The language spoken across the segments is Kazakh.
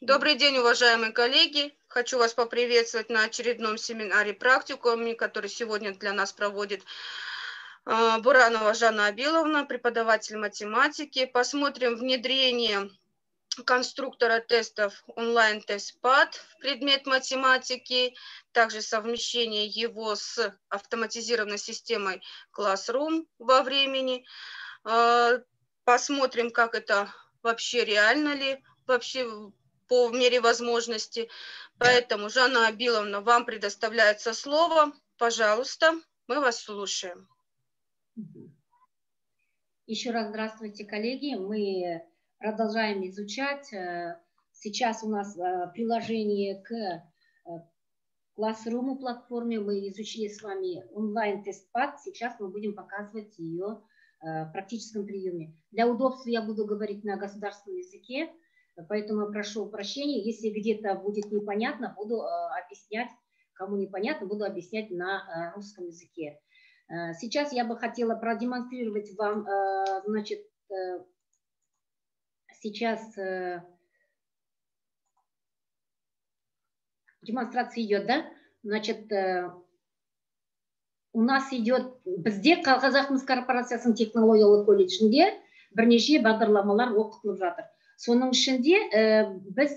Добрый день, уважаемые коллеги! Хочу вас поприветствовать на очередном семинаре практикуме, который сегодня для нас проводит Буранова Жанна Абиловна, преподаватель математики. Посмотрим внедрение конструктора тестов онлайн-тест-пад в предмет математики, также совмещение его с автоматизированной системой Classroom во времени. Посмотрим, как это вообще реально ли, вообще по мере возможности. Поэтому, Жанна Абиловна, вам предоставляется слово. Пожалуйста, мы вас слушаем. Еще раз здравствуйте, коллеги. Мы продолжаем изучать. Сейчас у нас приложение к Classroom платформе. Мы изучили с вами онлайн-тест-пад. Сейчас мы будем показывать ее в практическом приеме. Для удобства я буду говорить на государственном языке, поэтому прошу прощения, если где-то будет непонятно, буду объяснять, кому непонятно, буду объяснять на русском языке. Сейчас я бы хотела продемонстрировать вам, значит, сейчас демонстрация идет, да? Значит, у нас идет, бізде Қазақмыс корпорациясының технологиялық колледжінде бірнеше бағдарламалар оқытылып жатыр. Соның ішінде біз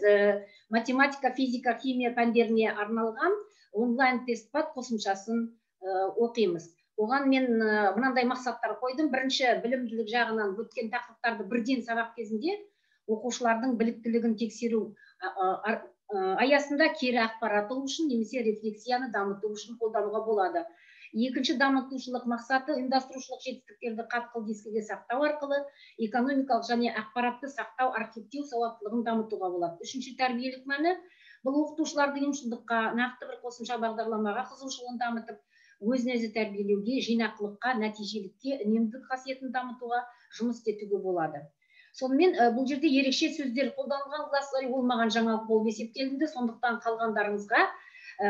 математика, физика, химия пәндеріне арналған онлайн-тест-пад қосымшасын оқимыз. Оған мен мынандай мақсаттар қойдым. Бірінші, білімділік жағынан өткен тақырыптарды бірден сабақ кезінде оқушылардың біліктілігін тексеру аясында кері ақпарат алу үшін немесе рефлексияны дамыту үшін қолдануға болады. Екінші дамытушылық мақсаты ұйымдастырушылық жетістіктерді қатқыл дискіге сақтау арқылы экономикалық және ақпаратты сақтау, архивтеу сауаттылығын дамытуға болады. Үшінші, тәрбиелік мәні бұл оқытушыларды ұйымшылдыққа, нақты бір қосымша бағдарламаға қызығушылығын дамытып, өзін-өзі тәрбиелеуге, жинақылыққа, нәтижелікке, үнемділік қасиетін дамытуға жұмыс етуге болады. Сонымен бұл жерде ерекше сөздер қолданылған, гласарий болмаған жаңалық болып есептелінді. Сондықтан қалғандарыңызға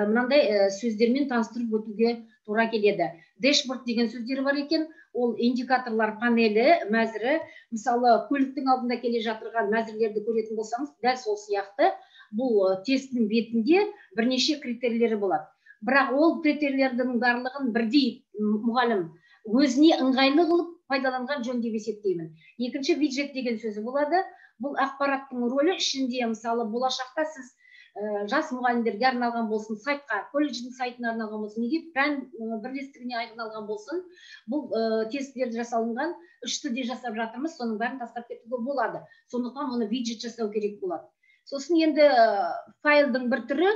мынандай сөздермен таныстырып өтуге тура келеді. Дэшборд деген сөздер бар екен. Ол индикаторлар панелі, мәзірі. Мысалы, көліктің алдында келе жатырған мәзірлерді көретін болсаңыз, дәл сол сияқты бұл тесттің бетінде бірнеше критерийлері болады. Бірақ ол критерийлердің барлығын бірдей мұғалім өзіне ыңғайлы қылып пайдаланған жөн деп есептеймін. Екінші, виджет деген сөзі болады. Бұл ақпараттың рөлі ішінде, мысалы, болашақта сіз жас мұғалімдерге арналған болсын, сайтқа, колледждің сайтына арналған болсын, неге пән бірлестігіне арналған болсын, бұл тестілерді жасалынған, 3 тілде жасап жатырмыз, соның бәрін тастап кетуге болады. Сондықтан оны виджет жасау керек болады. Сосын енді файлдың бір түрі,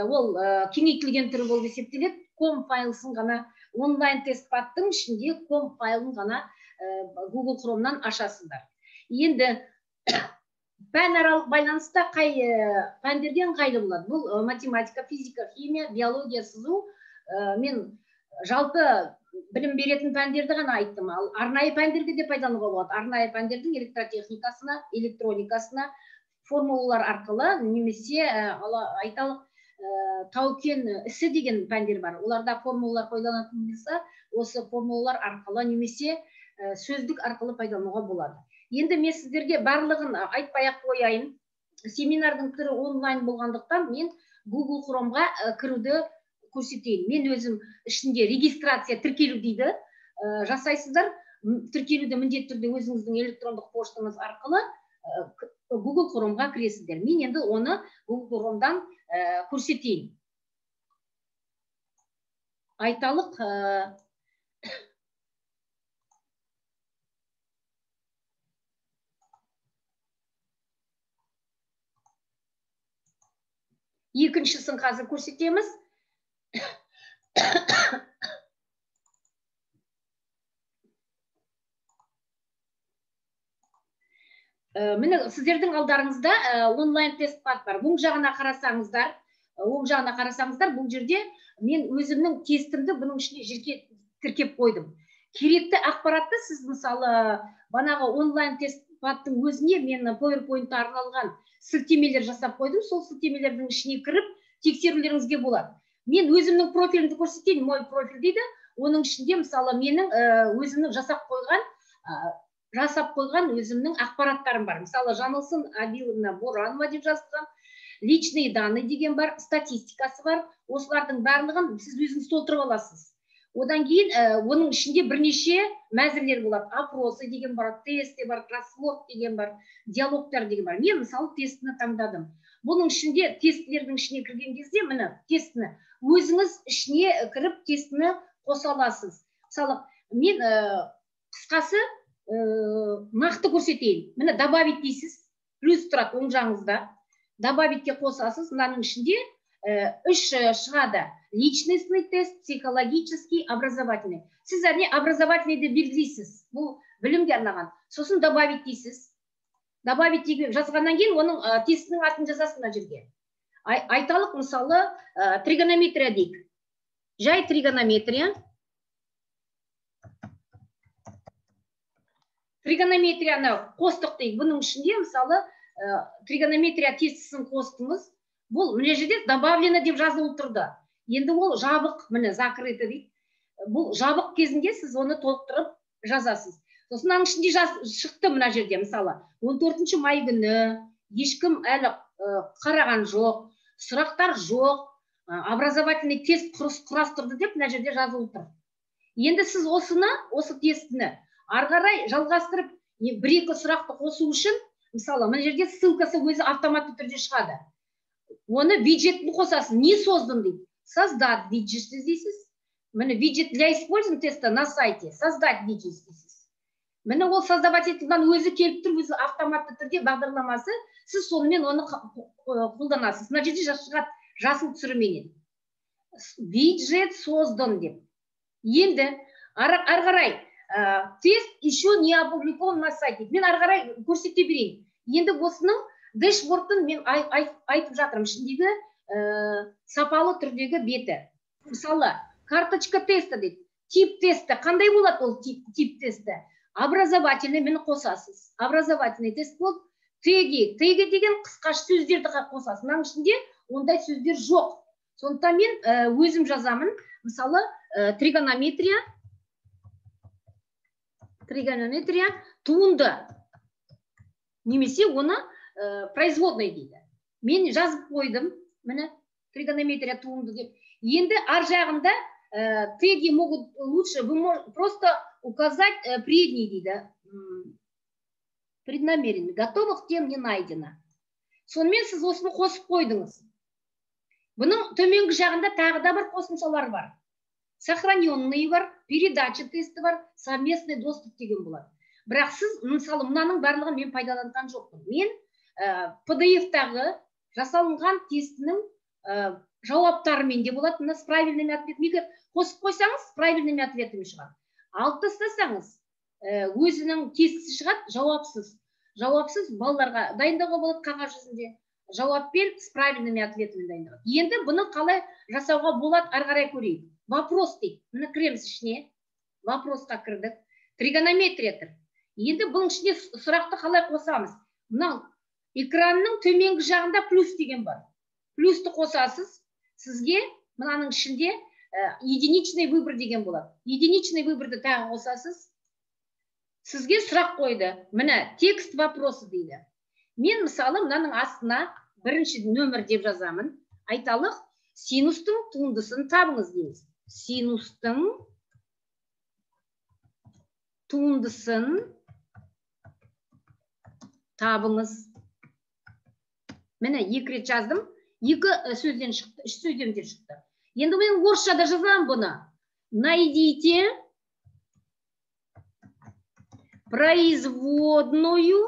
ол кеңейтілген түрі болып есептеледі. Com файлсын ғана онлайн-тест-падтың ішінде com файлын ғана Google Chrome'нан ашасыздар. Енді пәнаралық байланыста қай пәндерге ыңғайлы болады? Бұл математика, физика, химия, биология, сызу. Мен жалпы білім беретін пәндерді ғана айттым. Ал арнайы пәндерге де пайдалануға болады. Арнайы пәндердің электротехникасына, электроникасына формулалар арқылы немесе айталық тау-кен ісі деген пәндер бар. Оларда формулалар пайдаланатын болса, осы формулалар арқылы немесе сөздік арқылы пайдалануға болады. Енді мен сіздерге барлығын айтпай-ақ қояйын. Семинардың түрі онлайн болғандықтан мен Google Chrome'ға кіруді көрсетейін. Мен өзім ішінде регистрация, тіркелу дейді. Жасайсыздар, тіркелуді міндетті түрде өзіңіздің электрондық поштаңыз арқылы Google Chrome'ға кіресіздер. Мен енді оны Google Chrome'дан көрсетейін. Айталық, екіншісін қазір көрсетеміз. Міне сіздердің алдарыңызда онлайн-тест-пад бар. Оң жағына қарасаңыздар, бұл жерде мен өзімнің тестімді бұның ішіне жерге тіркеп қойдым. Керекті ақпаратты сіз мысалы банағы онлайн-тест-падтың өзіне мен PowerPoint-та арналған сілтемелер жасап қойдым. Сол сілтемелердің ішіне кіріп тексерулеріңізге болады. Мен өзімнің профилімді көрсетейін, мой профиль дейді. Оның ішінде мысалы менің өзімнің жасап қойған жасап қойған өзімнің ақпараттарым бар. Мысалы, Жаңылсын Абиловна Боранова деп жазған, личные данные деген бар, статистикасы бар. Осылардың барлығын сіз өзіңіз толтырып аласыз. Одан кейін оның ішінде бірнеше мәзірлер болады. Опросы деген бар, тесті бар, кроссворд деген бар, диалогтар деген бар. Мен мысалы тестіні таңдадым. Бұның ішінде тестілердің ішіне кірген кезде, міне тестіні өзіңіз ішіне кіріп тестіні қоса аласыз. Мысалы, мен қысқасы нақты көрсетейін. Міне добавить дейсіз, плюс тұрады оң жағыңызда. Добавитке қосасыз, мынаның ішінде үш шығады. Личностный тест, психологический, образовательный. Сіз әне образовательныйды белгілейсіз. Бұл білімге арнаған. Сосын добавить дейсіз. Добавить деген жазғаннан кейін оның тестінің атын жазасыз мына жерге. Айталық, мысалы, тригонометрия дейік. Жай тригонометрия. Тригонометрияны қостық дейік. Бұның ішінде, мысалы, тригонометрия тестісін қостыңыз. Бұл мына жерде добавлено деп жазылып тұрды. Енді ол жабық, міне закрыты дейді. Бұл жабық кезінде сіз оны толықтырып жазасыз. Сосын аның ішінде шықты мына жерде, мысалы, 14 май күні ешкім әлі қараған жоқ, сұрақтар жоқ, образовательный тест құрастырды деп мына жерде жазылып тұр. Енді сіз осы тестіні ары қарай жалғастырып, бір-екі сұрақты қосу үшін, мысалы, мына жерде ссылкасы өзі автоматты түрде шығады. Оны виджетін қосасыз, не создан дейді. Создать виджет дейсіз. Міне виджет для использования теста на сайте. Создать виджет дейсіз. Міне ол создавать етілген өзі келіп тұр, өзі автоматты түрде бағдарламасы, сіз сонымен оны қолданасыз. Мына жерде шығады жасыл түсірменен. Виджет создан деп. Енді ары қарай тест еще не опубликован на сайте. Мен ары қарай көрсете берейін. Енді осының дэшбордтың мен айтып жатырмын, ішіндегі сапалы түрдегі беті. Мысалы, карточка теста дейді. Тип тесті. Қандай болады ол тип тесті? Образовательный мені қосасыз. Образовательный тест болып, теги деген қысқаша сөздерді қосасыз. Мынаның ішінде ондай сөздер жоқ. Сондықтан мен өзім жазамын. Мысалы, тригонометрия туынды. Немесе оны производный дейді. Мен жазып қойдым. Міне, тригонометрия туынды деп. Енді ар жағында теги могут лучше, вы можете просто указать предний дейді. Преднамеренно. Готовых тем не найдено. Сонымен сіз осыны қосып қойдыңыз. Бұның төменгі жағында тағы да бір қосымшалар бар. Сохраненный бар, передача тесті бар, совместный доступ деген болады. Бірақ сіз, мысалы, мынаның барлығын мен пайдаланған жоқпын. Мен PDF-тағы жасалынған тестінің жауаптарымен де болады. Мына с правильными ответами қосып қойсаңыз, с правильными ответами шығады. Алып тастасаңыз, өзінің тестісі шығады, жауапсыз. Жауапсыз балаларға дайындауға болады қағаз жүзінде. Жауаппен с правильными ответами дайындауға. Енді бұны қалай жасауға болады, ары қарай көрейік. Вопрос дейді. Мына кіреміз ішіне. Вопросқа кірдік. Тригонометрия тұр. Енді бұның ішіне сұрақты қалай қосамыз? Мынау экранның төменгі жағында плюс деген бар. Плюсты қосасыз. Сізге мынаның ішінде единичный выбор деген болады. Единичный выборды тағы қосасыз. Сізге сұрақ қойды. Міне текст вопросы дейді. Мен мысалы мынаның астына бірінші нөмір деп жазамын. Айталық, синустың туындысын табыңыз дейміз. Синустың туындысын табыңыз. Міне екі рет жаздым. Екі сөзден шықты, үш сөзден шықты. Енді мен орысшада жазамын бұны. Найдите производную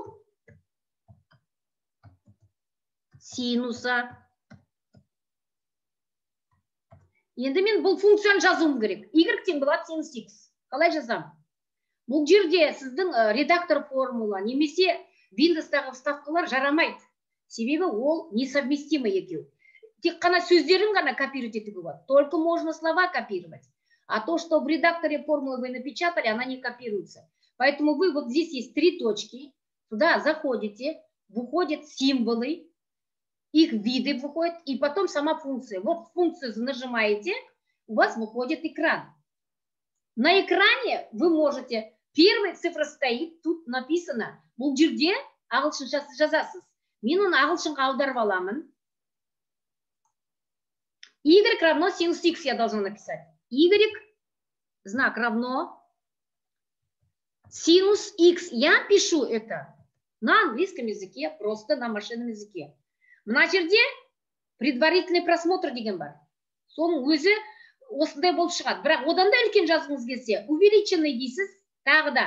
синуса. Енді мен бұл функцияны жазуым керек. Y тең болады синус X. Қалай жазам? Бұл жерде сіздің редактор формула, немесе Windows-тағы вставкалар жарамайды. Себебі ол несовместимы екеу. Тек қана сөздерін ғана копировать етуге болады. Только можно слова копировать. А то, что в редакторе формулы вы напечатали, она не копируется. Поэтому вы вот здесь есть три точки. Туда заходите, выходят символы, их виды выходят, и потом сама функция. Вот функцию нажимаете, у вас выходит экран. На экране вы можете Первая цифра стоит, тут написано. Бұл жерде ағылшыншасы жазасыз. Мен оны ағылшынға аударып аламын. Y равно синус x я должна написать. Y знак равно синус x. Я пишу это на английском языке, просто на машинном языке. Мына жерде предварительный просмотр деген бар. Соның өзі осындай болып шығады. Бірақ одан да үлкен жазғыңыз келсе, увеличенный дейсіз, тағы да.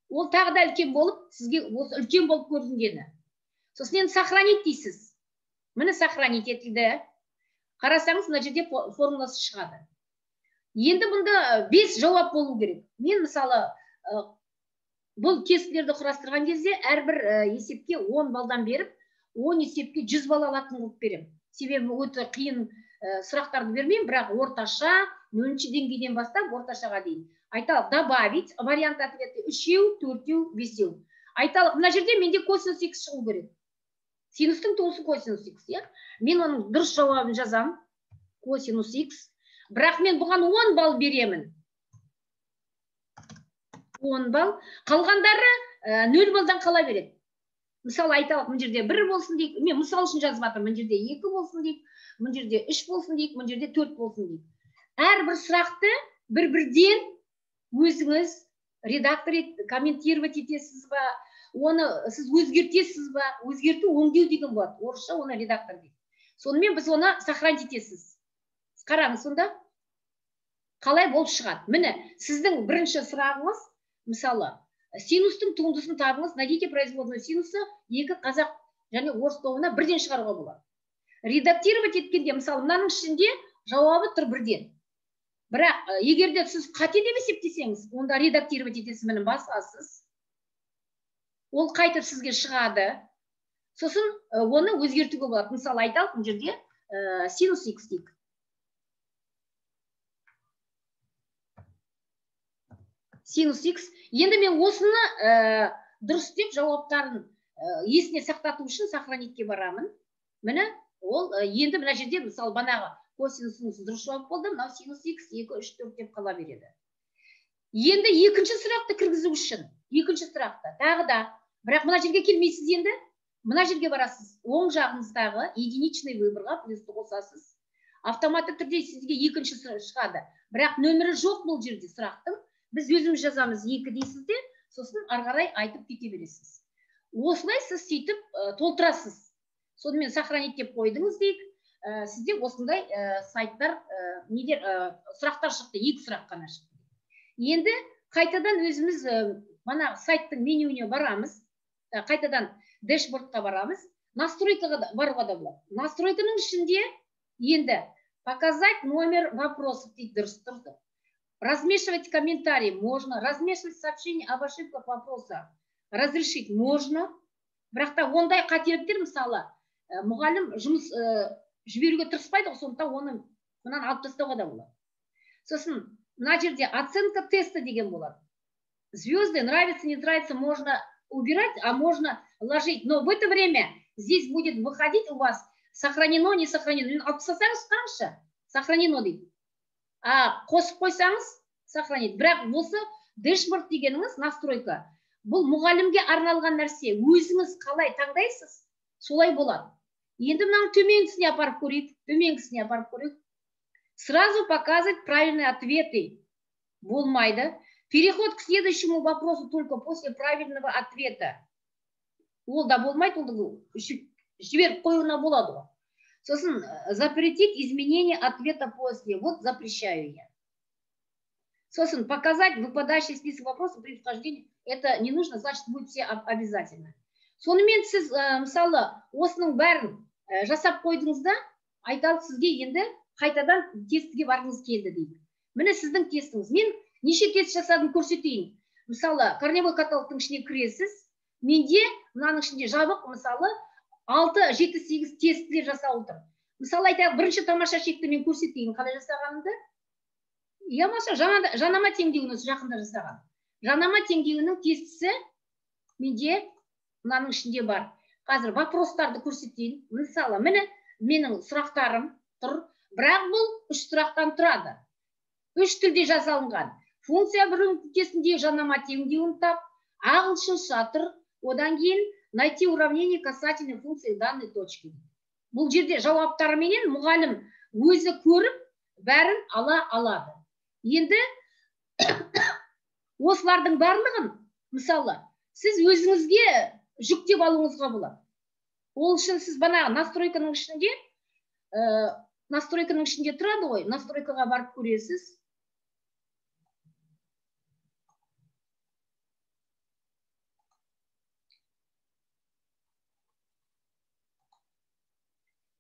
Ол тағы да үлкен болып, сізге осы үлкен болып көрінгені. Сосын енді сохранить дейсіз. Міне сохранить етілді. Қарасаңыз, мына жерде формуласы шығады. Енді бұнда 5 жауап болу керек. Мен мысалы бұл тестілерді құрастырған кезде әрбір есепке 10 балдан беріп, 10 есепке 100 бал алатын қылып берем. Себебі өте қиын сұрақтарды бермеймін, бірақ орташа 0-ші деңгейден бастап орташаға дейін. Айталық, добавить вариант ответі 3, 4, 5. Айталық, мына жерде менде косинус x шығу керек. Синустың туысы косинус x, мен оның дұрыс жауабын жазам, косинус x. Бірақ мен бұған 10 бал беремін. 10 бал. Қалғандары 0 балдан қала береді. Мысалы, айталық, мұн жерде 1 болсын дейік. Мен мысал үшін жазып жатырмын. Мұн жерде 2 болсын дейік. Мұн жерде 3 болсын дейік. Мұн жерде 4 болсын дейік. Әрбір сұрақты бір-бірден өзіңіз редактор комментировать етесіз ба, оны сіз өзгертесіз ба, өзгерту өңдеу деген болады. Орысша оны редактор дейді. Сонымен біз оны сохранить етесіз. Қараңыз сонда қалай болып шығады. Міне, сіздің бірінші сұрағыңыз, мысалы, синустың туындысын табыңыз, найдите производную синуса, 2 қазақ және орыс тобына бірден шығаруға болады. Редактировать еткенде, мысалы, мынаның ішінде жауабы тұр бірден. Бірақ, егерде сіз қате деп есептесеңіз, онда редактировать етесіз, міне басасыз. Ол қайтып сізге шығады. Сосын оны өзгертуге болады. Мысалы, айталық, бұл жерде синус x дейік. Синус x. Енді мен осыны дұрыс деп жауаптарын есіне сақтату үшін сохранитке барамын. Міне, ол енді мына жерде, мысалы, банағы косинусыңыз дұрыс жауап болды, мынау синус x 2, 3, 4 деп қала береді. Енді екінші сұрақты кіргізу үшін, екінші сұрақты тағы да, бірақ мына жерге келмейсіз енді, мына жерге барасыз, оң жағыңыздағы единичный выборға плюсті қосасыз. Автоматты түрде сізге екінші шығады. Бірақ нөмірі жоқ бұл жерде сұрақтың. Біз өзіміз жазамыз 2 дейсіз де, сосын арғарай айтып кете бересіз. Осылай сіз сөйтіп толтырасыз. Сонымен сохранить деп қойдыңыз дейік. Сізде осындай сайттар, сұрақтар шықты, 2 сұрақ қана шықты. Енді қайтадан өзіміз сайттың менюіне барамыз, қайтадан дэшбордқа барамыз, настройкаға баруға да болады. Настройканың ішінде енді показать номер вопросов дейді, дұрыс тұрды. Размешивать комментарии можно, размешивать сообщение об ошибках вопроса разрешить можно. Бірақ та ондай қателіктер, мысалы, мұғалім жұмыс жіберуге тырыспайды, сондықтан оны мынаны алып тастауға да болады. Сосын мына жерде оценка теста деген болады. Звезды нравится, не нравится, можно убирать, а можно ложить. Но в это время здесь будет выходить у вас сохранено, не сохранено. Алып тастасаңыз қанша? Сохранено дейді. А қосып қойсаңыз сохранить. Бірақ осы дэшборд дегеніңіз настройка. Бұл мұғалімге арналған нәрсе. Өзіңіз қалай таңдайсыз, солай болады. Енді мынаны төменгісіне апарып көрейік. Төменгісіне апарып көрейік. Сразу показывать правильные ответы. Болмайды. Переход к следующему вопросу только после правильного ответа. Ол да болмайды, ол жіберіп қоюына болады. Сосын запретить изменение ответа после. Вот запрещаю я. Сосын показать выпадающий список вопросов при вхождении. Это не нужно, значит, будет все обязательно. Сонымен сіз, мысалы, осының бәрін жасап қойдыңызда, айталық сізге енді қайтадан тестіге барғыңыз келді дейді. Міне сіздің тестіңіз. Мен неше тест жасадым көрсетейін. Мысалы, корневой каталогтың ішіне кіресіз. Менде мынаның ішінде жабық, мысалы, 6, 7, 8 тестілер жасап отыр. Мысалы, айтайық, бірінші тамаша шекті мен көрсетейін, қалай жасағанымды. Жанама теңдеуін жақында жасаған. Жанама теңдеуінің тестісі менде мынаның ішінде бар. Қазір вопростарды көрсетейін. Мысалы, міне менің сұрақтарым тұр. Бірақ бұл 3 сұрақтан тұрады. 3 тілде жазалынған. функция бір нүктесінде жанама теңдеуін тап, ағылшын шатыр, одан кейін найти уравнение касательной функции данной точки. Бұл жерде жауаптарыменен мұғалім өзі көріп, бәрін ала алады. Енді осылардың барлығын, мысалы, сіз өзіңізге жүктеп алуыңызға болады. Ол үшін сіз бана настройканың ішінде тұрады ғой, настройкаға барып көресіз.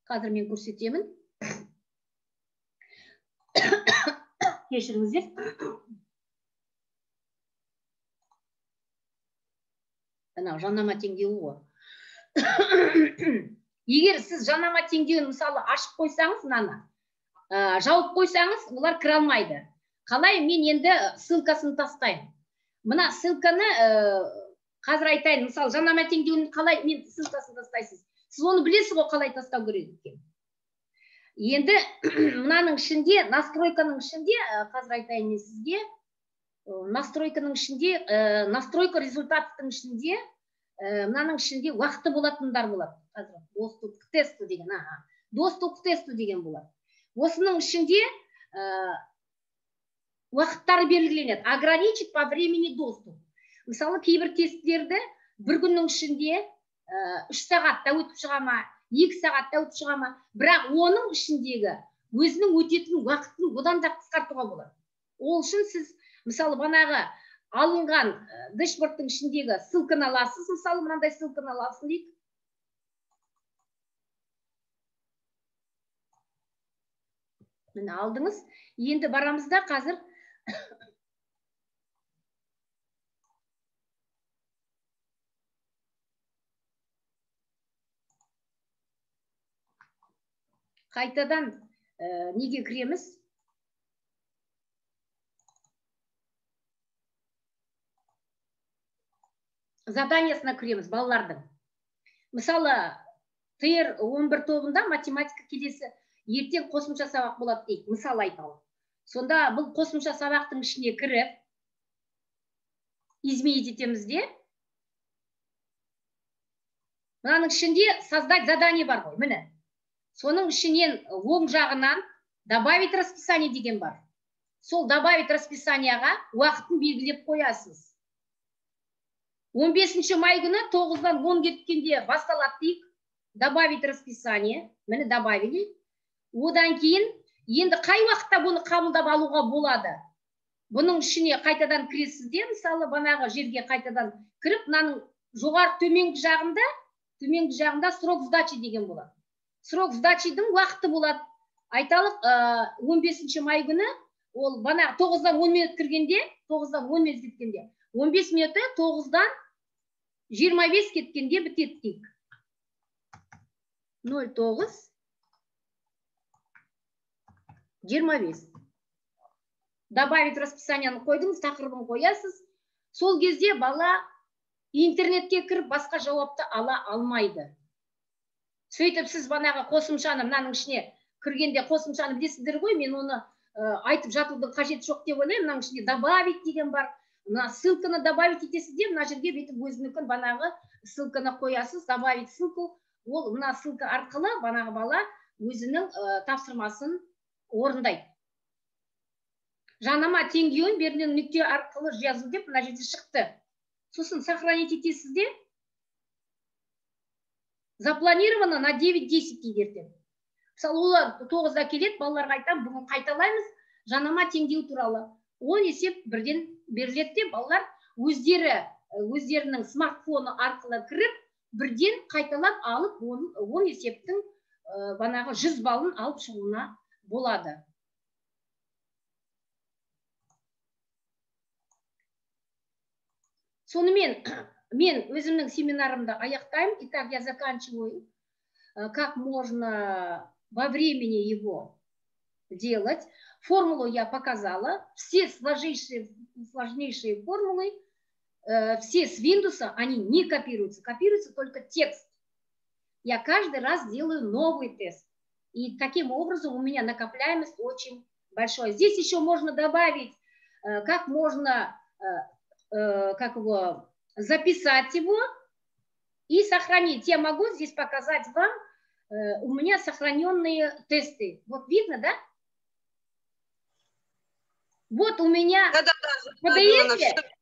Қазір мен көрсетемін. Кешіріңіздер. Жанама теңдеуі ғой. Егер сіз жанама теңдеуін мысалы ашып қойсаңыз, жауып қойсаңыз, олар кіре алмайды. Қалай мен енді ссылкасын тастаймын. Мына ссылканы қазір айтайын, мысалы жанама теңдеуін қалай мен ссылкасын тастайсыз. Сіз оны білесіз ғой қалай тастау керек екен. Енді мынаның ішінде, настройканың ішінде, қазір айтайын мен сізге, настройканың ішінде, настройка результаттың ішінде, мынаның ішінде уақыты болатындар болады. Қазір доступ к тесту деген, доступ к тесту деген болады. Осының ішінде уақыттары белгіленеді. Ограничить по времени доступ. Мысалы, кейбір тесттерді бір күннің ішінде 3 сағатта өтіп шыға ма, 2 сағатта өтіп шыға ма, бірақ оның ішіндегі өзінің өтетін уақытын одан да қысқартуға болады. Ол үшін сіз, мысалы, банағы алынған дэшбордтың ішіндегі ссылканы аласыз, мысалы, мынандай ссылканы аласың дейік. Міне алдыңыз. Енді барамызда қазір қайтадан неге кіреміз? Заданиясына кіреміз балалардың. Мысалы, ТР 11 тобында математика келесі ертең қосымша сабақ болады дейік, мысалы айталық. Сонда бұл қосымша сабақтың ішіне кіріп, изменить етеміз де. Мынаның ішінде создать задание бар ғой, міне. Соның ішінен оң жағынан добавить расписание деген бар. Сол добавить расписанияға уақытын белгілеп қоясыз. 15 май күні 9-дан 10 кеткенде басталады дейік. Добавить расписание. Мені добавили. Одан кейін, енді қай уақытта бұны қабылдап алуға болады? Бұның ішіне қайтадан кіресіз де, мысалы, банағы жерге қайтадан кіріп, мынаның жоғары төменгі жағында срок сдачи деген болады. Срок сдачидің уақыты болады. Айталық, 15 май күні, ол банағы 9-дан 10 минут кіргенде, 9-дан 10 минут кеткенде, 15 минуты 9-дан 25 кеткенде бітеді дейік. 09 25. Добавить расписанияны қойдыңыз, тақырыбын қоясыз. Сол кезде бала интернетке кіріп басқа жауапты ала алмайды. Сөйтіп сіз банағы қосымшаны мынаның ішіне кіргенде қосымшаны білесіздер ғой, мен оны айтып жатудың қажеті жоқ деп ойлаймын. Мынаның ішінде добавить деген бар. Мына ссылканы добавить етесіз де, мына жерге бетіп өзінікін банағы ссылканы қоясыз, добавить ссылку. Ол мына ссылка арқылы банағы бала өзінің тапсырмасын орындайды. Жанама теңдеуін берілген нүкте арқылы жазу деп мына жерде шықты. Сосын сохранить етесіз де. Запланировано на 9-10 егерден. Мысалы, олар 9-да келеді, балаларға айтам, бүгін қайталаймыз жанама теңдеу туралы. 10 есеп бірден беріледі де, балалар өздерінің смартфоны арқылы кіріп, бірден қайталап алып, 10 есептің банағы 100 балын алып шығуына болады. Сонымен, мен өзімнің семинарымды аяқтаймын. Итак, я заканчиваю. Как можно во времени его делать. Формулу я показала. Все сложнейшие формулы, все с Windows, они не копируются. Копируется только текст. Я каждый раз делаю новый тест. И таким образом у меня накопляемость очень большая. Здесь еще можно добавить как можно записать его и сохранить. Я могу здесь показать вам, у меня сохраненные тесты. Вот видно, да? Вот у меня в PDF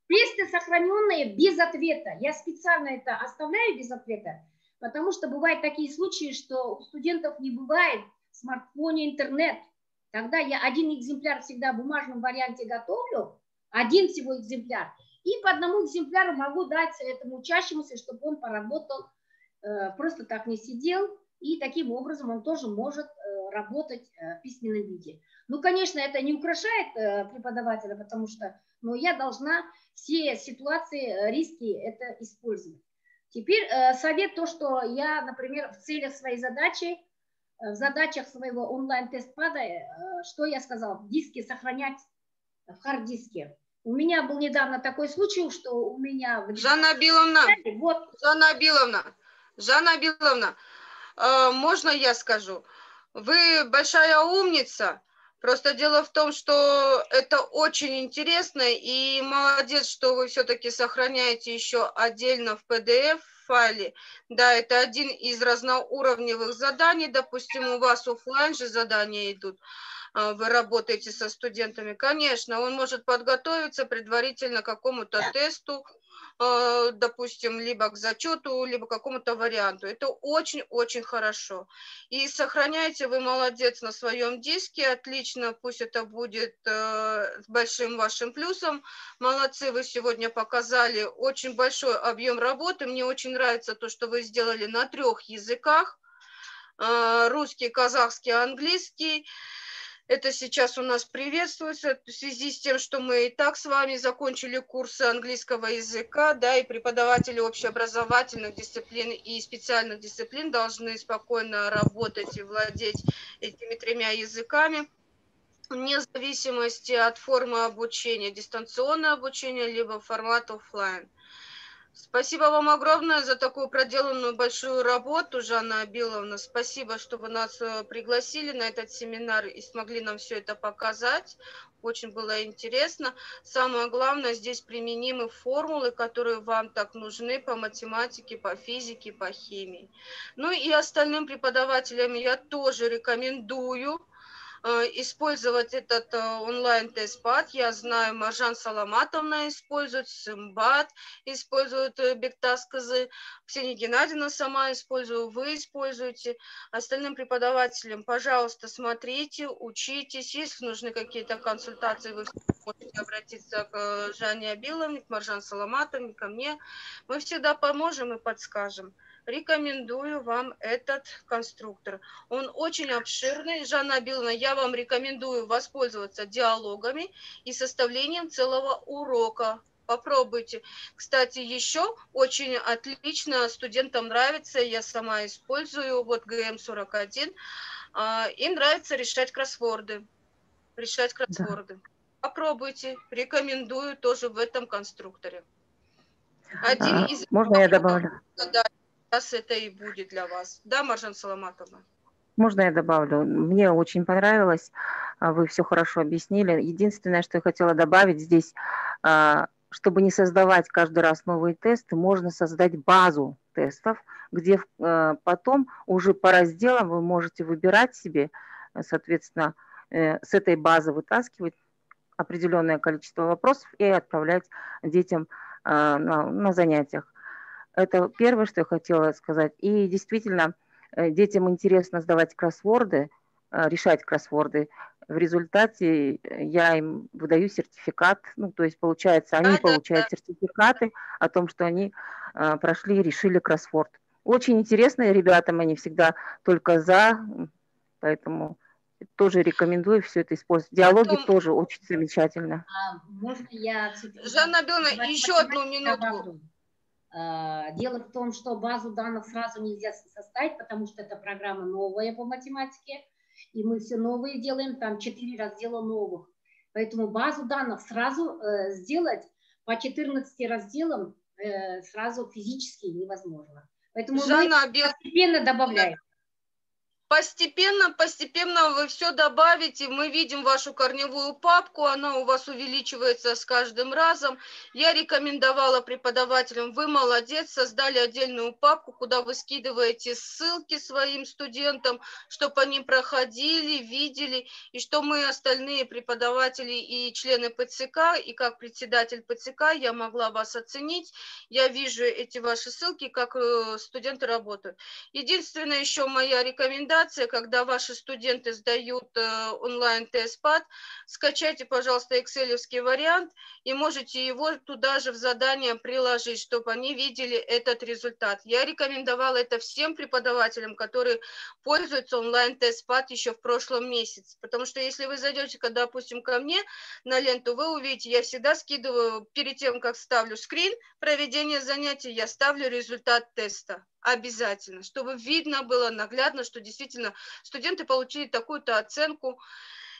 тесты сохраненные без ответа. Я специально это оставляю без ответа, потому что бывают такие случаи, что у студентов не бывает в смартфоне интернет. Тогда я один экземпляр всегда в бумажном варианте готовлю, один всего экземпляр, и по одному экземпляру могу дать этому учащемуся, чтобы он поработал, просто так не сидел, и таким образом он тоже может работать в письменном виде. Ну, конечно, это не украшает преподавателя, потому что я должна все ситуации, риски это использовать. Теперь совет то, что я, например, в целях своей задачи, в задачах своего онлайн-тест-пада, что я сказала, в диске сохранять, в хард-диске. У меня был недавно такой случай, что у меня... Жанна Абиловна, вот. Жанна Абиловна, можно я скажу? Вы большая умница. Просто дело в том, что это очень интересно, и молодец, что вы все-таки сохраняете еще отдельно в PDF-файле. Да, это один из разноуровневых заданий. Допустим, у вас офлайн же задания идут. Вы работаете со студентами. Конечно, он может подготовиться предварительно к какому-то тесту, допустим, либо к зачету, либо к какому-то варианту. Это очень-очень хорошо. И сохраняете вы, молодец, на своем диске, отлично, пусть это будет большим вашим плюсом. Молодцы, вы сегодня показали очень большой объем работы. Мне очень нравится то, что вы сделали на 3 языках. Русский, казахский, английский. Это сейчас у нас приветствуется в связи с тем, что мы и так с вами закончили курсы английского языка, да, и преподаватели общеобразовательных дисциплин и специальных дисциплин должны спокойно работать и владеть этими 3 языками, вне зависимости от формы обучения, дистанционное обучение, либо формат офлайн. Спасибо вам огромное за такую проделанную большую работу, Жанна Абиловна. Спасибо, что вы нас пригласили на этот семинар и смогли нам все это показать. Очень было интересно. Самое главное, здесь применимы формулы, которые вам так нужны по математике, по физике, по химии. Ну и остальным преподавателям я тоже рекомендую использовать этот онлайн-тест-пад. Я знаю, Маржан Саламатовна использует, Сымбат использует Бектасказы, Ксения Геннадьевна сама использую, вы используете. Остальным преподавателям, пожалуйста, смотрите, учитесь. Если нужны какие-то консультации, вы можете обратиться к Жанне Абиловне, к Маржан Саламатовне, ко мне. Мы всегда поможем и подскажем. Рекомендую вам этот конструктор. Он очень обширный. Жанна Абиловна, я вам рекомендую воспользоваться диалогами и составлением целого урока. Попробуйте. Кстати, еще очень отлично студентам нравится, я сама использую, вот ГМ-41, им нравится решать кроссворды. Да. Попробуйте. Рекомендую тоже в этом конструкторе. Один из... Можно я добавлю? Да. Это и будет для вас. Да, Маржан Саламатовна? Можно я добавлю? Мне очень понравилось, вы все хорошо объяснили. Единственное, что я хотела добавить здесь, чтобы не создавать каждый раз новые тесты, можно создать базу тестов, где потом уже по разделам вы можете выбирать себе, соответственно, с этой базы вытаскивать определенное количество вопросов и отправлять детям на занятиях. Это первое, что я хотела сказать. И действительно, детям интересно сдавать кроссворды, решать кроссворды. В результате я им выдаю сертификат. Ну, то есть, получается, они получают сертификаты о том, что они прошли и решили кроссворд. Очень интересные ребятам, они всегда только за, поэтому тоже рекомендую все это использовать. Диалоги тоже очень замечательно. Можно я... Жанна Абиловна, еще одну минутку. Дело в том, что базу данных сразу нельзя составить, потому что эта программа новая по математике, и мы все новые делаем, там 4 раздела новых. Поэтому базу данных сразу сделать по 14 разделам сразу физически невозможно. Поэтому Жанна мы постепенно добавляем. Постепенно вы все добавите. Мы видим вашу корневую папку, она у вас увеличивается с каждым разом. Я рекомендовала преподавателям, вы молодец, создали отдельную папку, куда вы скидываете ссылки своим студентам, чтобы они проходили, видели, и что мы, остальные преподаватели и члены ПЦК, и как председатель ПЦК, я могла вас оценить. Я вижу эти ваши ссылки, как студенты работают. Единственное, еще моя рекомендация, когда ваши студенты сдают онлайн-тест ПАД, скачайте, пожалуйста, экселевский вариант и можете его туда же в задание приложить, чтобы они видели этот результат. Я рекомендовала это всем преподавателям, которые пользуются онлайн-тест ПАД еще в прошлом месяце, потому что если вы зайдете, допустим, ко мне на ленту, вы увидите, я всегда скидываю, перед тем, как ставлю скрин проведения занятий, я ставлю результат теста. Обязательно, чтобы видно было наглядно, что действительно студенты получили такую-то оценку.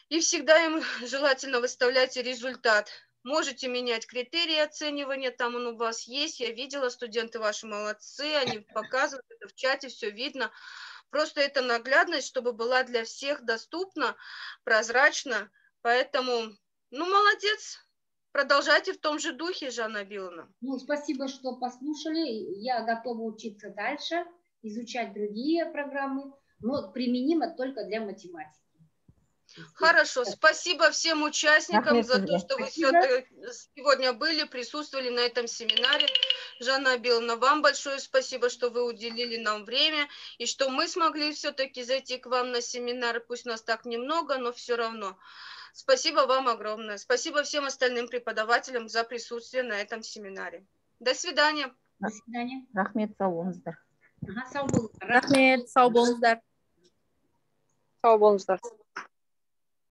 И всегда им желательно выставлять результат. Можете менять критерии оценивания, там он у вас есть. Я видела, студенты ваши молодцы, они показывают это в чате, все видно. Просто это наглядность, чтобы была для всех доступна, прозрачна. Поэтому, ну, молодец. Продолжайте в том же духе, Жанна Абиловна. Ну, спасибо, что послушали. Я готова учиться дальше, изучать другие программы, но применимо только для математики. Хорошо, спасибо всем участникам за то, что вы сегодня были, присутствовали на этом семинаре. Жанна Абиловна, вам большое спасибо, что вы уделили нам время, и что мы смогли все-таки зайти к вам на семинар, пусть нас так немного, но все равно. Спасибо вам огромное. Спасибо всем остальным преподавателям за присутствие на этом семинаре. До свидания. До свидания. Рахмет, сау болыңыздар. Сау болыңыздар. Рахмет, сау болыңыздар. Sağ olun.